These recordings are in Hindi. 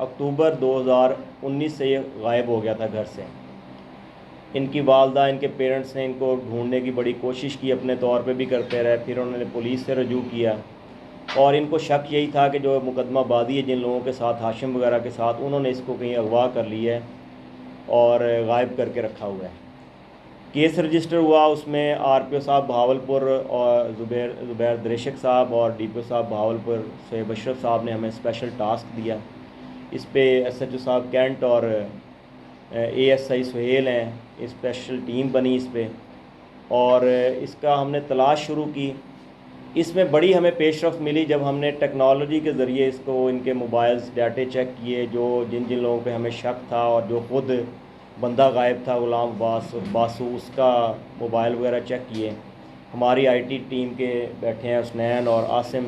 अक्टूबर 2019 से ये गायब हो गया था घर से। इनकी वालदा, इनके पेरेंट्स ने इनको ढूंढने की बड़ी कोशिश की, अपने तौर पे भी करते रहे। फिर उन्होंने पुलिस से रजू किया और इनको शक यही था कि जो मुकदमा बादी है जिन लोगों के साथ, हाशिम वगैरह के साथ, उन्होंने इसको कहीं अगवा कर लिया है और गायब करके रखा हुआ है। केस रजिस्टर हुआ, उसमें RPO साहब बहावलपुर और ज़ुबैर दरेशक साहब और DPO साहब बहावलपुर शोएब अशरफ साहब ने हमें स्पेशल टास्क दिया। इस पे SHO साहब कैंट और ASI सुहेल हैं, स्पेशल टीम बनी इस पे और इसका हमने तलाश शुरू की। इसमें बड़ी हमें पेशरफ्त मिली जब हमने टेक्नोलॉजी के ज़रिए इसको, इनके मोबाइल्स डाटे चेक किए, जो जिन जिन लोगों पे हमें शक था और जो ख़ुद बंदा गायब था गुलाम बासु, उसका मोबाइल वगैरह चेक किए। हमारी IT टीम के बैठे हैं हुसनैन और आसिम,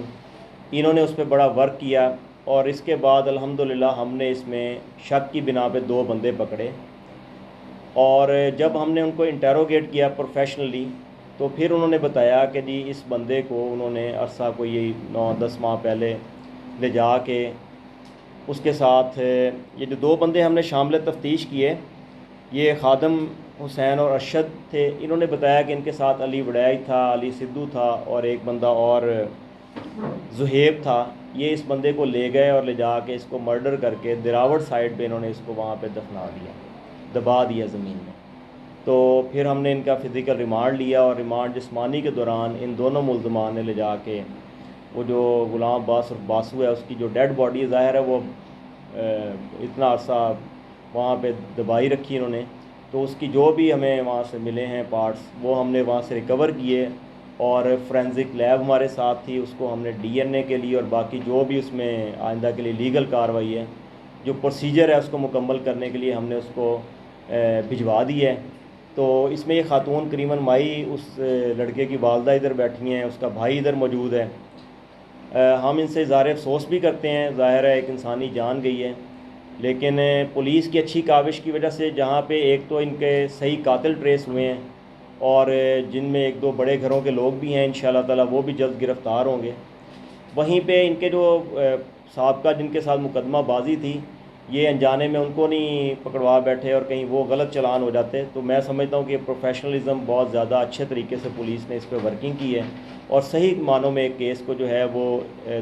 इन्होंने उस पर बड़ा वर्क किया और इसके बाद अल्हम्दुलिल्लाह हमने इसमें शक की बिना पे 2 बंदे पकड़े। और जब हमने उनको इंटेरोगेट किया प्रोफेशनली तो फिर उन्होंने बताया कि जी इस बंदे को उन्होंने अरसा कोई 9-10 माह पहले ले जा के उसके साथ, ये जो 2 बंदे हमने शामिल तफ्तीश किए, ये खादम हुसैन और अरशद थे। इन्होंने बताया कि इनके साथ अली वड़ैई था, अली सिद्धू था और एक बंदा और जुहेब था। ये इस बंदे को ले गए और ले जा के इसको मर्डर करके दिरावट साइड पे इन्होंने इसको वहाँ पे दफना दिया, दबा दिया ज़मीन में। तो फिर हमने इनका फ़िज़िकल रिमांड लिया और रिमांड जिस्मानी के दौरान इन दोनों मुल्ज़मान ने ले जा के वो जो गुलाम बासु है उसकी जो डेड बॉडी ज़ाहिर है वो इतना अरसा वहाँ पे दबाई रखी इन्होंने, तो उसकी जो भी हमें वहाँ से मिले हैं पार्ट्स वो हमने वहाँ से रिकवर किए और फोरेंसिक लैब हमारे साथ थी, उसको हमने DNA के लिए और बाकी जो भी उसमें आइंदा के लिए लीगल कार्रवाई है, जो प्रोसीजर है उसको मुकम्मल करने के लिए हमने उसको भिजवा दी है। तो इसमें ये खातून करीमन माई, उस लड़के की वालदा इधर बैठी हैं, उसका भाई इधर मौजूद है। हम इनसे इज़हार अफसोस भी करते हैं, ज़ाहिर है एक इंसानी जान गई है, लेकिन पुलिस की अच्छी काविश की वजह से जहाँ पे एक तो इनके सही कातिल ट्रेस हुए हैं और जिनमें 1-2 बड़े घरों के लोग भी हैं, इंशाअल्लाह ताला वो भी जल्द गिरफ़्तार होंगे। वहीं पे इनके जो साबका जिनके साथ मुकदमा बाजी थी, ये अनजाने में उनको नहीं पकड़वा बैठे और कहीं वो गलत चालान हो जाते। तो मैं समझता हूँ कि प्रोफेशनलिज़म बहुत ज़्यादा अच्छे तरीके से पुलिस ने इस पर वर्किंग की है और सही मानों में एक केस को जो है वो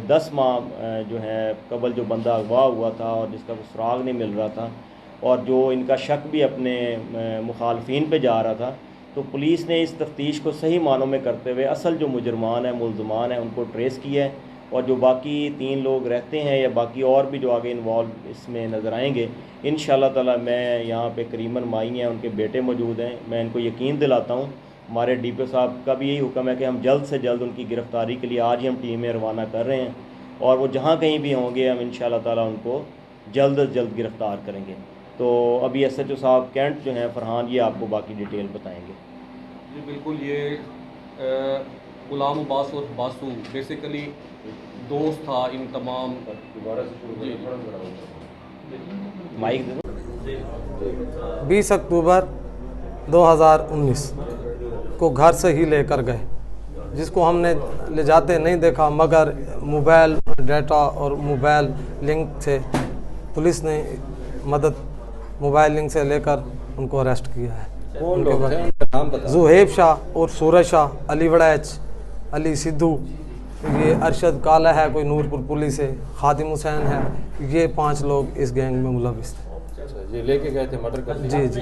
10 माह जो है कबल जो बंदा अगवा हुआ था और जिसका कोई सुराग नहीं मिल रहा था और जो इनका शक भी अपने मुखालफिन पे जा रहा था, तो पुलिस ने इस तफ्तीश को सही मानों में करते हुए असल जो मुजरमान है, मुल्ज़मान है, उनको ट्रेस किया है और जो बाकी 3 लोग रहते हैं या बाकी और भी जो आगे इन्वॉल्व इसमें नज़र आएंगे, इंशाअल्लाह ताला मैं यहाँ पे करीमन माई हैं, उनके बेटे मौजूद हैं, मैं इनको यकीन दिलाता हूँ। हमारे DPO साहब का भी यही हुक्म है कि हम जल्द से जल्द उनकी गिरफ़्तारी के लिए आज ही हम टीमें रवाना कर रहे हैं और वो जहाँ कहीं भी होंगे हम इंशाअल्लाह ताला उनको जल्द से जल्द गिरफ़्तार करेंगे। तो अभी SHO साहब कैंट जो हैं फ़रहान, ये आपको बाकी डिटेल बताएँगे। जी बिल्कुल, ये गुलाम अब्बास और बासु बेसिकली दोस्त था इन तमाम। माइक दे दो। 20 अक्टूबर 2019 को घर से ही लेकर गए, जिसको हमने ले जाते नहीं देखा, मगर मोबाइल डाटा और मोबाइल लिंक से पुलिस ने मदद मोबाइल लिंक से लेकर उनको अरेस्ट किया है। कौन लोग हैं, उनका नाम बता। जुहेब शाह और सूरज शाह, अली वड़ैच, अली सिद्धू, ये अरशद काला है, कोई नूरपुर पुलिस है, खादिम हुसैन है, ये 5 लोग इस गैंग में मुलविस थे। ये लेके गए थे मर्डर करने? जी जी।